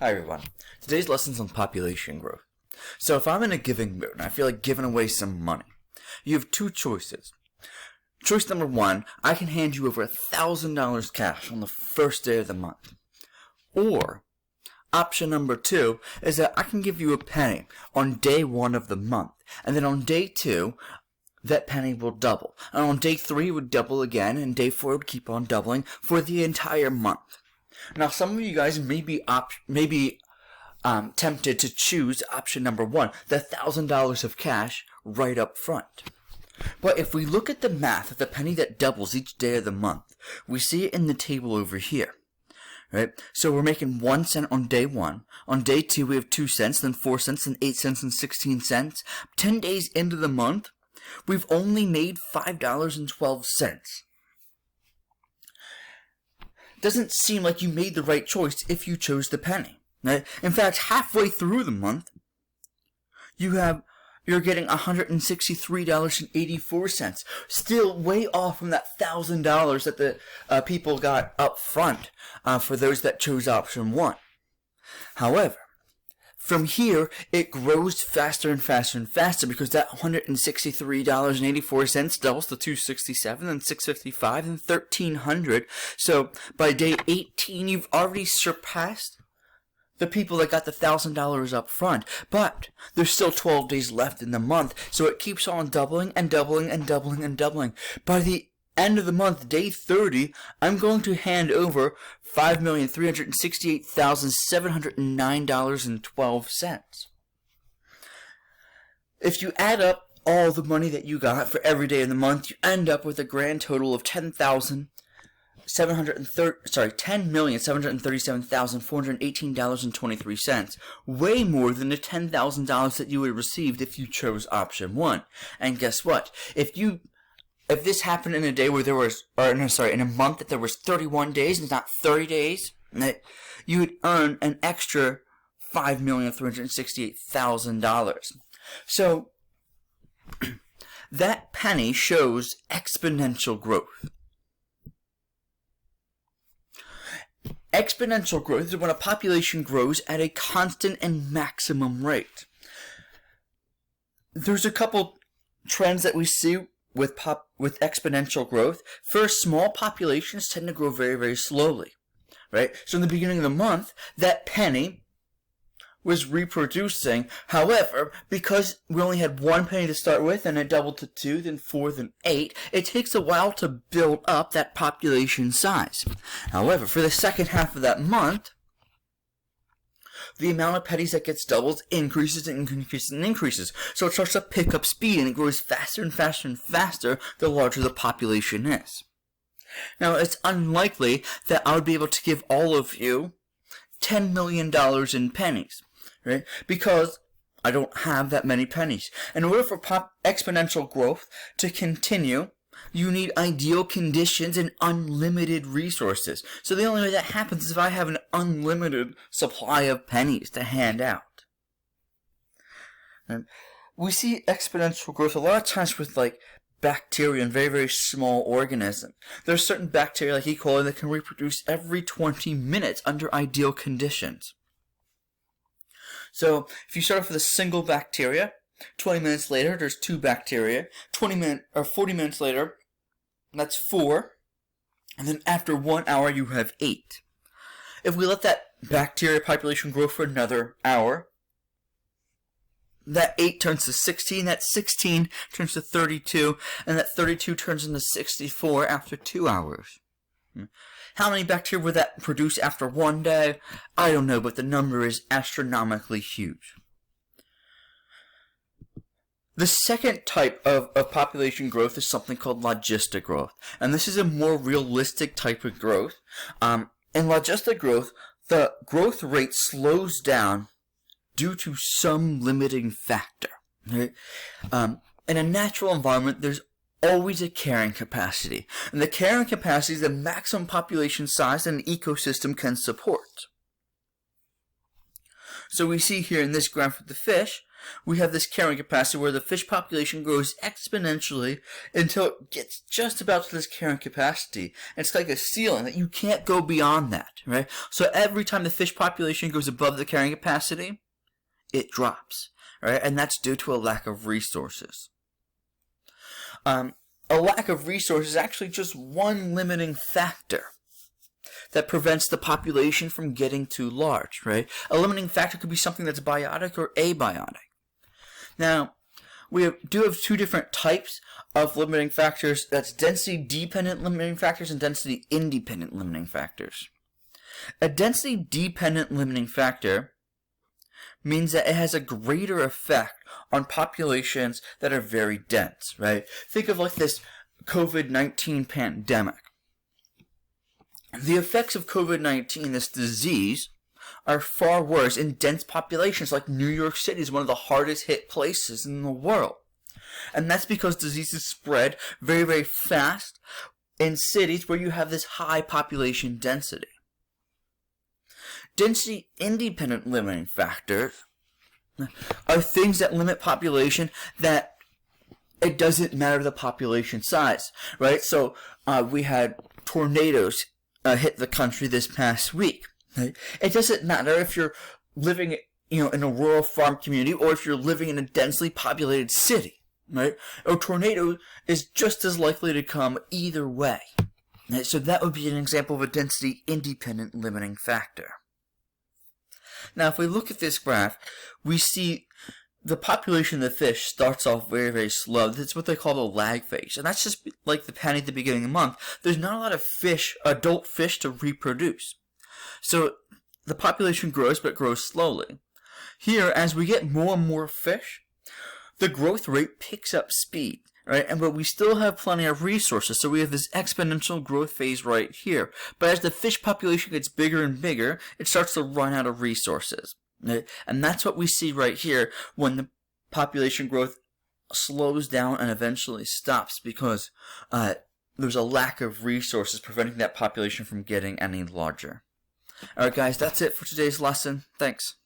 Hi everyone. Today's lesson's on population growth. So if I'm in a giving mood and I feel like giving away some money, you have two choices. Choice number one, I can hand you over $1,000 cash on the first day of the month. Or, option number two is that I can give you a penny on day one of the month, and then on day two, that penny will double. And on day three, it would double again, and day four would keep on doubling for the entire month. Now, some of you guys may be tempted to choose option number one, the $1,000 of cash right up front. But if we look at the math of the penny that doubles each day of the month, we see it in the table over here. Right? So we're making 1 cent on day one. On day two, we have 2 cents, then 4 cents, then 8 cents, and 16 cents. 10 days into the month, we've only made $5.12. Doesn't seem like you made the right choice if you chose the penny. Right? In fact, halfway through the month, you're getting $163.84, still way off from that $1,000 that the people got up front for those that chose option one. However, from here, it grows faster and faster and faster because that $163.84 doubles to $267, then $655, and $1,300. So by day 18, you've already surpassed the people that got the $1,000 up front. But there's still 12 days left in the month, so it keeps on doubling and doubling and doubling and doubling. By the end of the month, day 30, I'm going to hand over $5,368,709.12. If you add up all the money that you got for every day in the month, you end up with a grand total of $10,737,418.23, way more than the $10,000 that you would have received if you chose option one. And guess what? If this happened in a day where in a month that there was 31 days and not 30 days, you would earn an extra $5,368,000. So that penny shows exponential growth. Exponential growth is when a population grows at a constant and maximum rate. There's a couple trends that we see with exponential growth. First, small populations tend to grow very, very slowly, right? So in the beginning of the month, that penny was reproducing. However, because we only had one penny to start with, and it doubled to 2, then 4, then 8, it takes a while to build up that population size. However, for the second half of that month, the amount of pennies that gets doubled increases and increases and increases. So it starts to pick up speed, and it grows faster and faster and faster the larger the population is. Now, it's unlikely that I would be able to give all of you $10 million in pennies, right? Because I don't have that many pennies. In order for exponential growth to continue, you need ideal conditions and unlimited resources. So the only way that happens is if I have an unlimited supply of pennies to hand out. And we see exponential growth a lot of times with bacteria and very, very small organisms. There's certain bacteria like E. coli that can reproduce every 20 minutes under ideal conditions. So if you start off with a single bacteria, 20 minutes later, there's 2 bacteria. 40 minutes later, that's 4. And then after 1 hour, you have 8. If we let that bacteria population grow for another hour, that 8 turns to 16, that 16 turns to 32, and that 32 turns into 64 after 2 hours. How many bacteria would that produce after 1 day? I don't know, but the number is astronomically huge. The second type of population growth is something called logistic growth. And this is a more realistic type of growth. In logistic growth, the growth rate slows down due to some limiting factor. Right? In a natural environment, there's always a carrying capacity. And the carrying capacity is the maximum population size that an ecosystem can support. So we see here in this graph with the fish, we have this carrying capacity where the fish population grows exponentially until it gets just about to this carrying capacity. And it's like a ceiling that you can't go beyond that, right? So every time the fish population goes above the carrying capacity, it drops, right? And that's due to a lack of resources. A lack of resources is actually just one limiting factor that prevents the population from getting too large, right? A limiting factor could be something that's biotic or abiotic. Now, we do have two different types of limiting factors. That's density-dependent limiting factors and density-independent limiting factors. A density-dependent limiting factor means that it has a greater effect on populations that are very dense, right? Think of like this COVID-19 pandemic. The effects of COVID-19, this disease, are far worse in dense populations like New York City is one of the hardest hit places in the world. And that's because diseases spread very, very fast in cities where you have this high population density. Density-independent limiting factors are things that limit population that it doesn't matter the population size, right? So we had tornadoes hit the country this past week. Right? It doesn't matter if you're living, in a rural farm community or if you're living in a densely populated city, right? A tornado is just as likely to come either way. Right? So that would be an example of a density-independent limiting factor. Now, if we look at this graph, we see the population of the fish starts off very, very slow. That's what they call the lag phase. And that's just like the penny at the beginning of the month. There's not a lot of adult fish to reproduce. So the population grows, but grows slowly. Here, as we get more and more fish, the growth rate picks up speed, right? But we still have plenty of resources, so we have this exponential growth phase right here. But as the fish population gets bigger and bigger, it starts to run out of resources. Right? And that's what we see right here when the population growth slows down and eventually stops because there's a lack of resources preventing that population from getting any larger. Alright guys, that's it for today's lesson. Thanks.